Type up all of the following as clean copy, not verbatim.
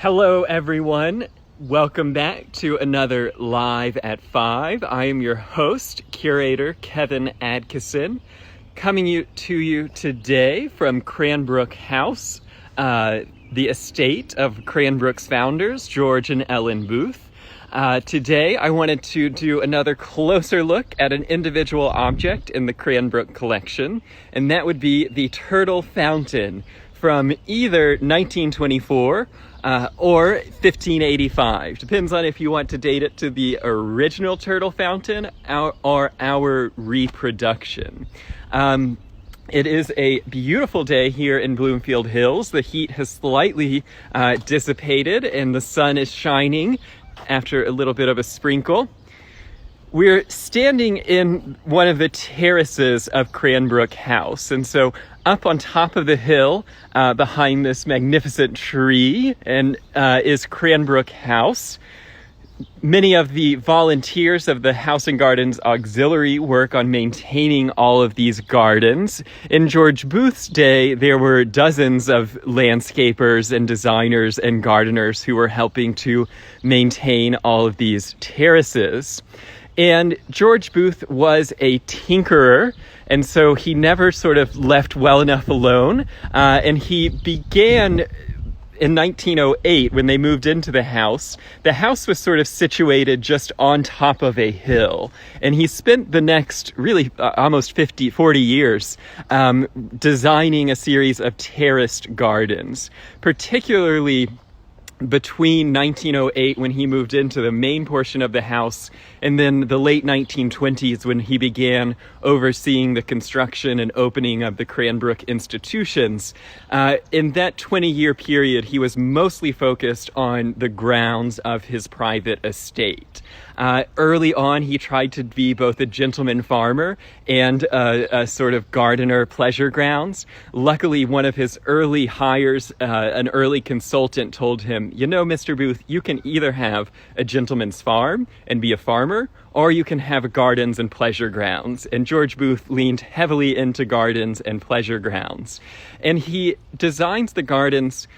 Hello, everyone. Welcome back to another Live at 5. I am your host, curator Kevin Adkisson, coming to you today from Cranbrook House, the estate of Cranbrook's founders, George and Ellen Booth. Today, I wanted to do another closer look at an individual object in the Cranbrook collection, and that would be the Turtle Fountain from either 1924 or 1585. Depends on if you want to date it to the original Turtle Fountain or our reproduction. It is a beautiful day here in Bloomfield Hills. The heat has slightly dissipated and the sun is shining after a little bit of a sprinkle. We're standing in one of the terraces of Cranbrook House. And so up on top of the hill, behind this magnificent tree, is Cranbrook House. Many of the volunteers of the House and Gardens Auxiliary work on maintaining all of these gardens. In George Booth's day, there were dozens of landscapers and designers and gardeners who were helping to maintain all of these terraces. And George Booth was a tinkerer, and so he never sort of left well enough alone. And he began in 1908, when they moved into the house. The house was sort of situated just on top of a hill. And he spent the next really almost 40 years designing a series of terraced gardens, particularly between 1908, when he moved into the main portion of the house, and then the late 1920s, when he began overseeing the construction and opening of the Cranbrook institutions. In that 20-year period, he was mostly focused on the grounds of his private estate. Early on, he tried to be both a gentleman farmer and a sort of gardener pleasure grounds. Luckily, one of his early hires, an early consultant, told him, "You know, Mr. Booth, you can either have a gentleman's farm and be a farmer, or you can have gardens and pleasure grounds." And George Booth leaned heavily into gardens and pleasure grounds. And he designs the gardens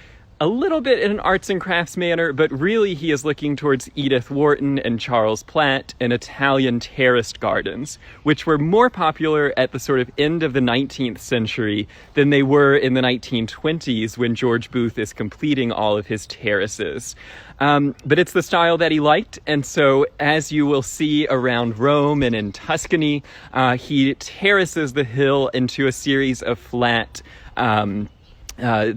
a little bit in an arts and crafts manner, but really he is looking towards Edith Wharton and Charles Platt and Italian terraced gardens, which were more popular at the sort of end of the 19th century than they were in the 1920s, when George Booth is completing all of his terraces. But it's the style that he liked, and so as you will see around Rome and in Tuscany, he terraces the hill into a series of flat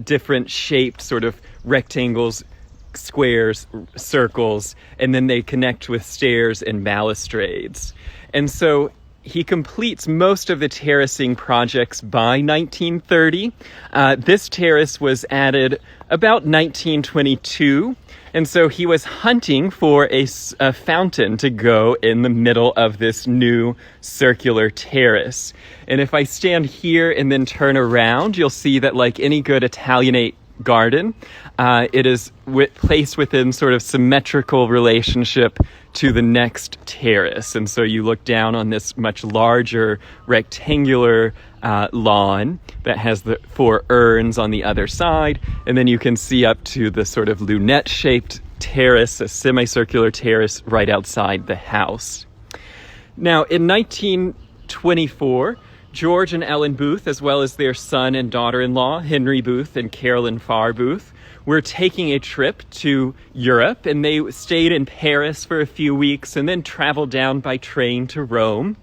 different shaped sort of rectangles, squares, circles, and then they connect with stairs and balustrades. And so he completes most of the terracing projects by 1930. This terrace was added about 1922. And so he was hunting for a fountain to go in the middle of this new circular terrace. And if I stand here and then turn around, you'll see that, like any good Italianate garden, it is placed within sort of symmetrical relationship to the next terrace. And so you look down on this much larger rectangular lawn that has the 4 urns on the other side, and then you can see up to the sort of lunette-shaped terrace, a semicircular terrace right outside the house. Now, in 1924, George and Ellen Booth, as well as their son and daughter-in-law, Henry Booth and Carolyn Farr Booth, were taking a trip to Europe, and they stayed in Paris for a few weeks and then traveled down by train to Rome.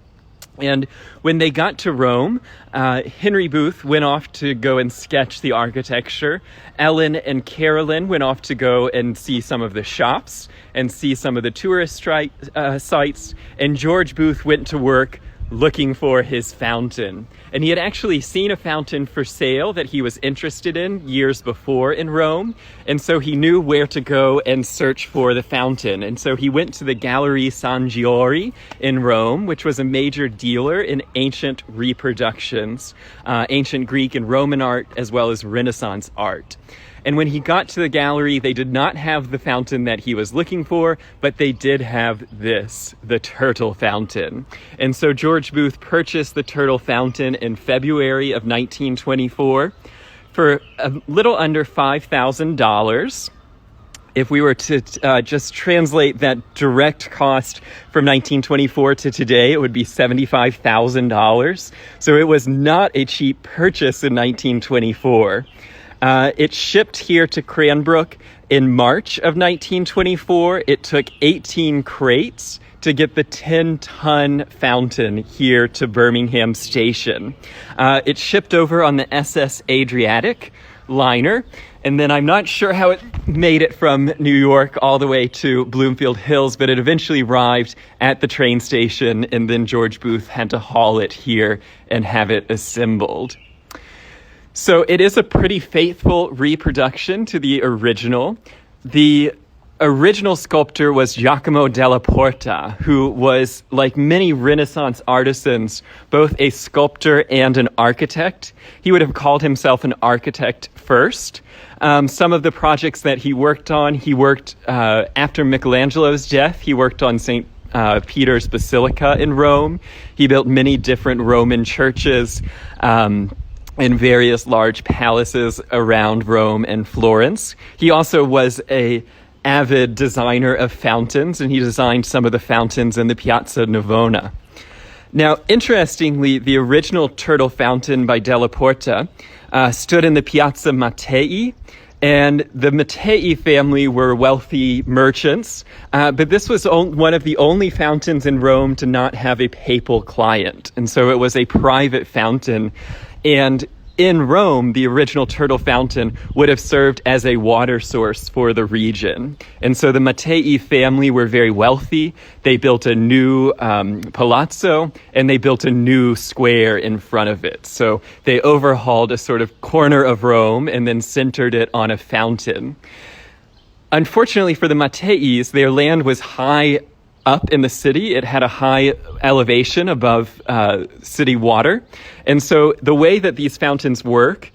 And when they got to Rome, Henry Booth went off to go and sketch the architecture. Ellen and Carolyn went off to go and see some of the shops and see some of the tourist sites. And George Booth went to work looking for his fountain. And he had actually seen a fountain for sale that he was interested in years before in Rome. And so he knew where to go and search for the fountain. And so he went to the Galerie Sangiorgi in Rome, which was a major dealer in ancient reproductions, ancient Greek and Roman art, as well as Renaissance art. And when he got to the gallery, they did not have the fountain that he was looking for, but they did have this, the turtle fountain. And so George Booth purchased the turtle fountain in February of 1924 for a little under $5,000. If we were to just translate that direct cost from 1924 to today, it would be $75,000. So it was not a cheap purchase in 1924. It shipped here to Cranbrook in March of 1924. It took 18 crates to get the 10-ton fountain here to Birmingham Station. It shipped over on the SS Adriatic liner, and then I'm not sure how it made it from New York all the way to Bloomfield Hills, but it eventually arrived at the train station, and then George Booth had to haul it here and have it assembled. So it is a pretty faithful reproduction to the original. The original sculptor was Giacomo della Porta, who was, like many Renaissance artisans, both a sculptor and an architect. He would have called himself an architect first. Some of the projects that he worked after Michelangelo's death. He worked on St. Peter's Basilica in Rome. He built many different Roman churches and various large palaces around Rome and Florence. He also was a avid designer of fountains, and he designed some of the fountains in the Piazza Navona. Now, interestingly, the original turtle fountain by Della Porta stood in the Piazza Mattei, and the Mattei family were wealthy merchants, but this was one of the only fountains in Rome to not have a papal client, and so it was a private fountain. And in Rome, the original turtle fountain would have served as a water source for the region. And so the Mattei family were very wealthy. They built a new palazzo, and they built a new square in front of it. So they overhauled a sort of corner of Rome and then centered it on a fountain. Unfortunately for the Matteis, their land was high up in the city. It had a high elevation above city water. And so the way that these fountains work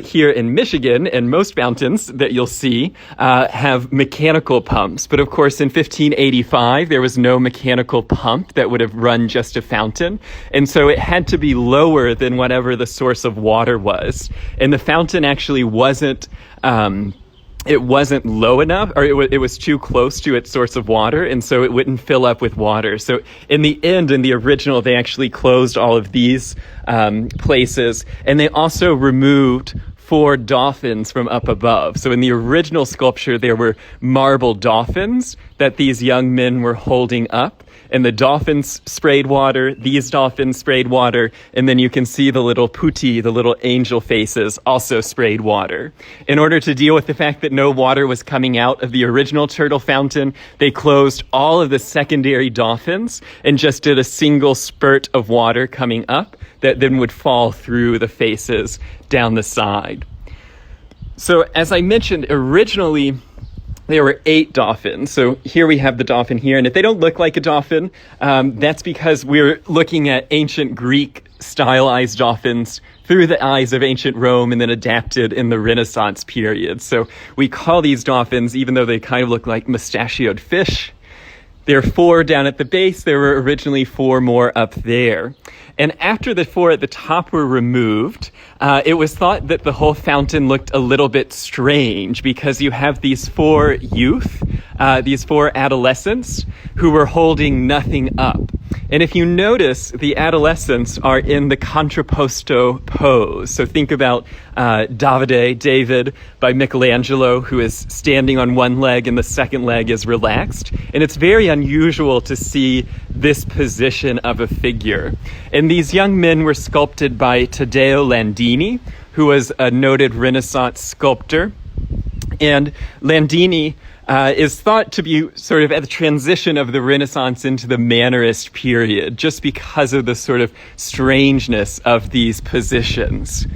here in Michigan, and most fountains that you'll see have mechanical pumps. But of course, in 1585, there was no mechanical pump that would have run just a fountain. And so it had to be lower than whatever the source of water was. And the fountain actually wasn't low enough, or it was too close to its source of water, and so it wouldn't fill up with water. So in the end, in the original, they actually closed all of these places, and they also removed 4 dolphins from up above. So in the original sculpture, there were marble dolphins that these young men were holding up. And the dolphins sprayed water, these dolphins sprayed water, and then you can see the little putti, the little angel faces, also sprayed water. In order to deal with the fact that no water was coming out of the original turtle fountain, they closed all of the secondary dolphins and just did a single spurt of water coming up that then would fall through the faces down the side. So as I mentioned, originally, there were 8 dolphins. So here we have the dolphin here. And if they don't look like a dolphin, that's because we're looking at ancient Greek stylized dolphins through the eyes of ancient Rome and then adapted in the Renaissance period. So we call these dolphins, even though they kind of look like mustachioed fish. There are 4 down at the base. There were originally 4 more up there. And after the 4 at the top were removed, it was thought that the whole fountain looked a little bit strange because you have these 4 youth, these 4 adolescents who were holding nothing up. And if you notice, the adolescents are in the contrapposto pose. So think about David by Michelangelo, who is standing on one leg and the second leg is relaxed. And it's very unusual to see this position of a figure. And these young men were sculpted by Taddeo Landini, who was a noted Renaissance sculptor. And Landini is thought to be sort of at the transition of the Renaissance into the Mannerist period, just because of the sort of strangeness of these positions.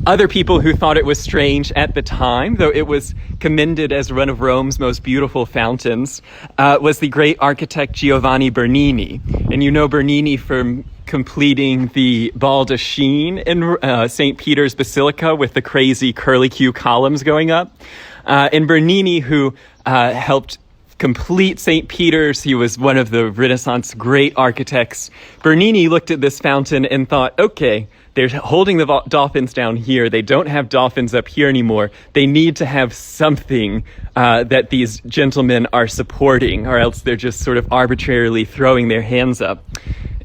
Other people who thought it was strange at the time, though it was commended as one of Rome's most beautiful fountains, was the great architect Giovanni Bernini. And you know Bernini from completing the baldachin in St. Peter's Basilica with the crazy curlicue columns going up. And Bernini, who helped complete St. Peter's. He was one of the Renaissance great architects. Bernini looked at this fountain and thought, okay, they're holding the dolphins down here. They don't have dolphins up here anymore. They need to have something that these gentlemen are supporting, or else they're just sort of arbitrarily throwing their hands up.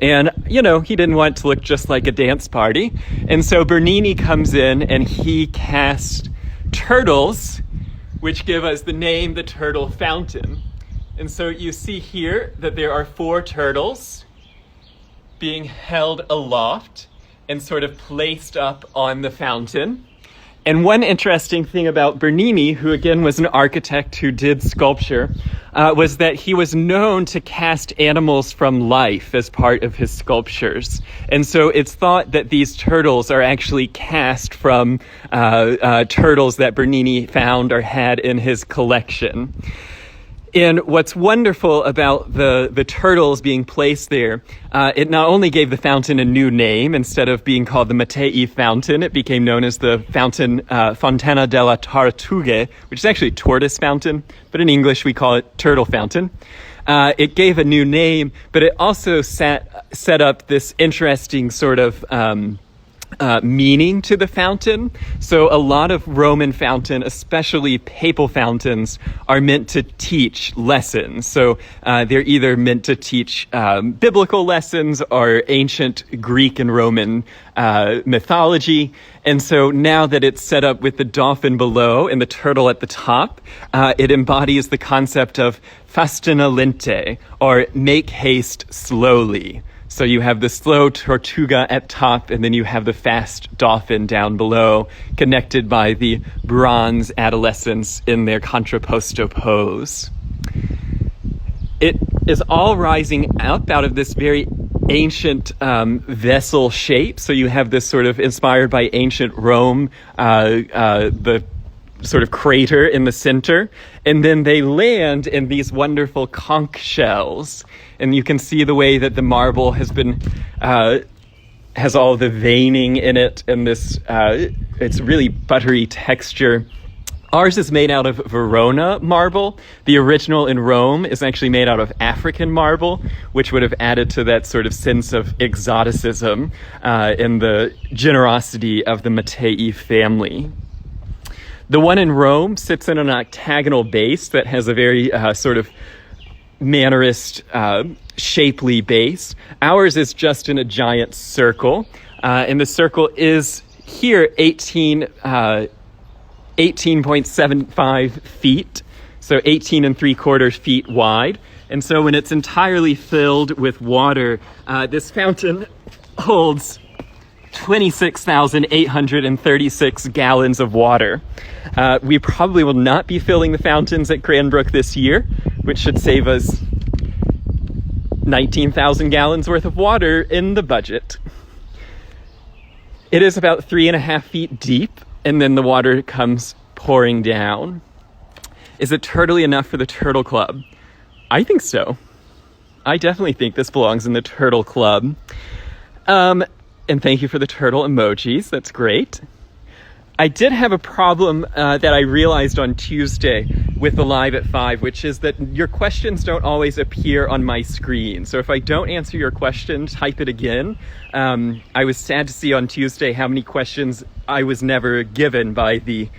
And, he didn't want to look just like a dance party. And so Bernini comes in and he cast turtles, which give us the name, the Turtle Fountain. And so you see here that there are 4 turtles being held aloft and sort of placed up on the fountain. And one interesting thing about Bernini, who again was an architect who did sculpture, was that he was known to cast animals from life as part of his sculptures. And so it's thought that these turtles are actually cast from turtles that Bernini found or had in his collection. And what's wonderful about the turtles being placed there, it not only gave the fountain a new name. Instead of being called the Mattei Fountain, it became known as the fountain Fontana delle Tartarughe, which is actually tortoise fountain, but in English we call it turtle fountain. It gave a new name, but it also set up this interesting sort of meaning to the fountain. So a lot of Roman fountain, especially papal fountains, are meant to teach lessons. So they're either meant to teach biblical lessons or ancient Greek and Roman mythology. And so now that it's set up with the dolphin below and the turtle at the top, it embodies the concept of fastina lente, or make haste slowly. So you have the slow tortuga at top, and then you have the fast dolphin down below, connected by the bronze adolescents in their contrapposto pose. It is all rising up out of this very ancient vessel shape. So you have this sort of inspired by ancient Rome, the sort of crater in the center, and then they land in these wonderful conch shells. And you can see the way that the marble has been, has all the veining in it, and this, it's really buttery texture. Ours is made out of Verona marble. The original in Rome is actually made out of African marble, which would have added to that sort of sense of exoticism in the generosity of the Mattei family. The one in Rome sits in an octagonal base that has a very sort of mannerist, shapely base. Ours is just in a giant circle, and the circle is here 18.75 feet, so 18 3/4 feet wide. And so when it's entirely filled with water, this fountain holds 26,836 gallons of water. We probably will not be filling the fountains at Cranbrook this year, which should save us 19,000 gallons worth of water in the budget. It is about 3.5 feet deep, and then the water comes pouring down. Is it turtly enough for the Turtle Club? I think so. I definitely think this belongs in the Turtle Club. And thank you for the turtle emojis. That's great. I did have a problem that I realized on Tuesday with the Live at 5, which is that your questions don't always appear on my screen. So if I don't answer your question, type it again. I was sad to see on Tuesday how many questions I was never given by the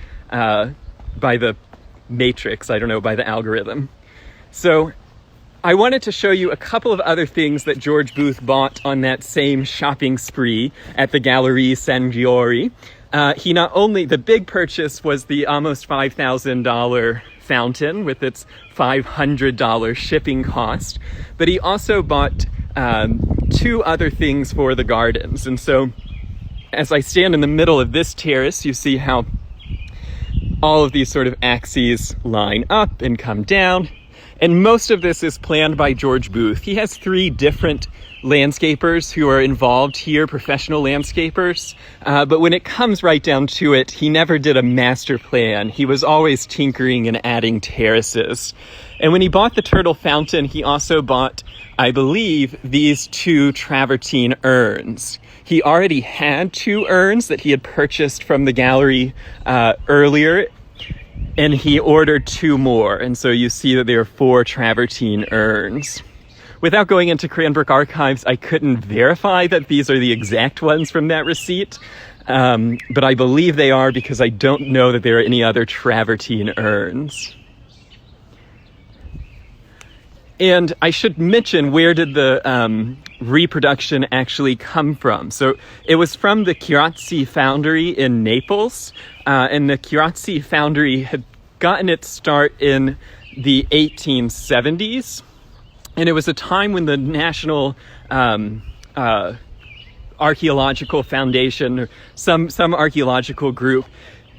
matrix, by the algorithm. So I wanted to show you a couple of other things that George Booth bought on that same shopping spree at the Galerie Sangiorgi. The big purchase was the almost $5,000 fountain with its $500 shipping cost, but he also bought 2 other things for the gardens. And so as I stand in the middle of this terrace, you see how all of these sort of axes line up and come down. And most of this is planned by George Booth. He has 3 different landscapers who are involved here, professional landscapers. But when it comes right down to it, he never did a master plan. He was always tinkering and adding terraces. And when he bought the Turtle Fountain, he also bought, I believe, these 2 travertine urns. He already had 2 urns that he had purchased from the gallery earlier. and he ordered 2 more. And so you see that there are 4 travertine urns. Without going into Cranbrook archives, I couldn't verify that these are the exact ones from that receipt. But I believe they are, because I don't know that there are any other travertine urns. And I should mention, where did the reproduction actually come from? So it was from the Chirazzi Foundry in Naples. And the Chirazzi Foundry had gotten its start in the 1870s. And it was a time when the National Archaeological Foundation, or some archaeological group,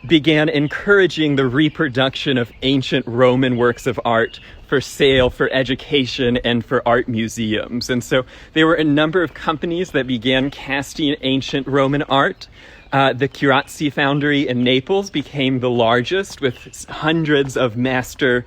began encouraging the reproduction of ancient Roman works of art for sale, for education, and for art museums. And so there were a number of companies that began casting ancient Roman art. The Chirazzi Foundry in Naples became the largest, with hundreds of master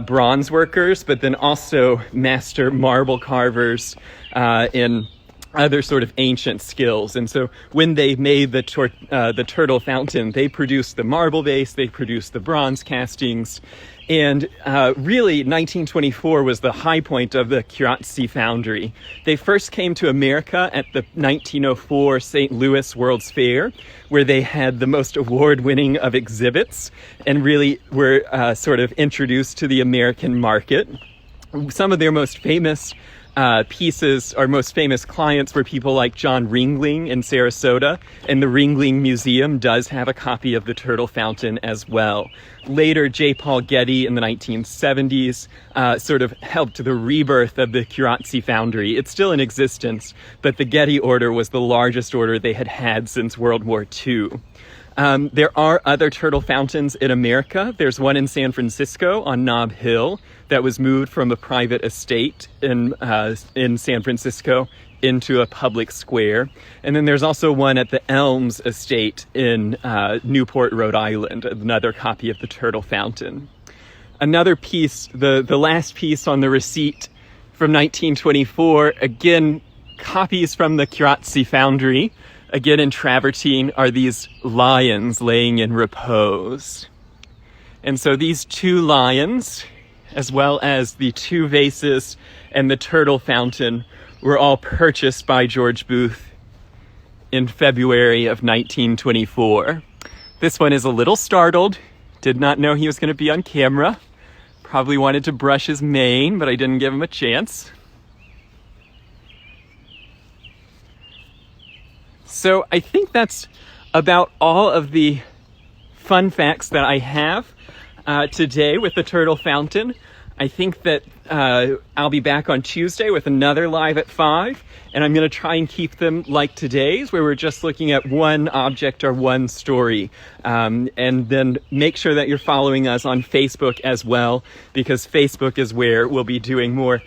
bronze workers, but then also master marble carvers in other sort of ancient skills. And so when they made the turtle fountain, they produced the marble base, they produced the bronze castings. And really, 1924 was the high point of the Chirazzi Foundry. They first came to America at the 1904 St. Louis World's Fair, where they had the most award-winning of exhibits and really were sort of introduced to the American market. Some of their most famous pieces, or most famous clients, were people like John Ringling in Sarasota, and the Ringling Museum does have a copy of the Turtle Fountain as well. Later, J. Paul Getty in the 1970s sort of helped the rebirth of the Chirazzi Foundry. It's still in existence, but the Getty order was the largest order they had had since World War II. There are other turtle fountains in America. There's one in San Francisco on Nob Hill that was moved from a private estate in San Francisco into a public square. And then there's also one at the Elms Estate in Newport, Rhode Island, another copy of the Turtle Fountain. Another piece, the last piece on the receipt from 1924, again, copies from the Chirazzi Foundry, again in travertine, are these lions laying in repose. And so these 2 lions, as well as the 2 vases and the turtle fountain, were all purchased by George Booth in February of 1924. This one is a little startled, did not know he was going to be on camera, probably wanted to brush his mane, but I didn't give him a chance. So I think that's about all of the fun facts that I have today with the Turtle Fountain. I think that I'll be back on Tuesday with another Live at 5, and I'm going to try and keep them like today's, where we're just looking at one object or one story. And then make sure that you're following us on Facebook as well, because Facebook is where we'll be doing more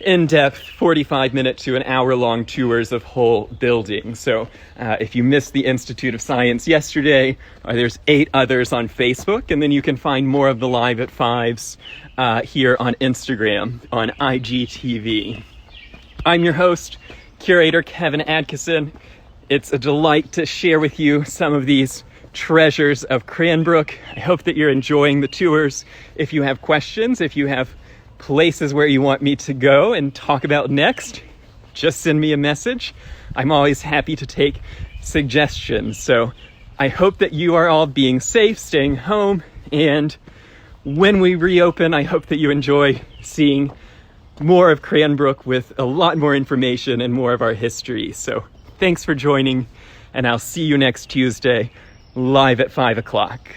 in-depth 45-minute to an hour-long tours of whole buildings. So if you missed the Institute of Science yesterday, there's 8 others on Facebook, and then you can find more of the Live at 5s here on Instagram, on IGTV. I'm your host, curator Kevin Adkisson. It's a delight to share with you some of these treasures of Cranbrook. I hope that you're enjoying the tours. If you have questions, if you have places where you want me to go and talk about next, just send me a message. I'm always happy to take suggestions. So I hope that you are all being safe, staying home, and when we reopen, I hope that you enjoy seeing more of Cranbrook with a lot more information and more of our history. So thanks for joining, and I'll see you next Tuesday, live at 5 o'clock.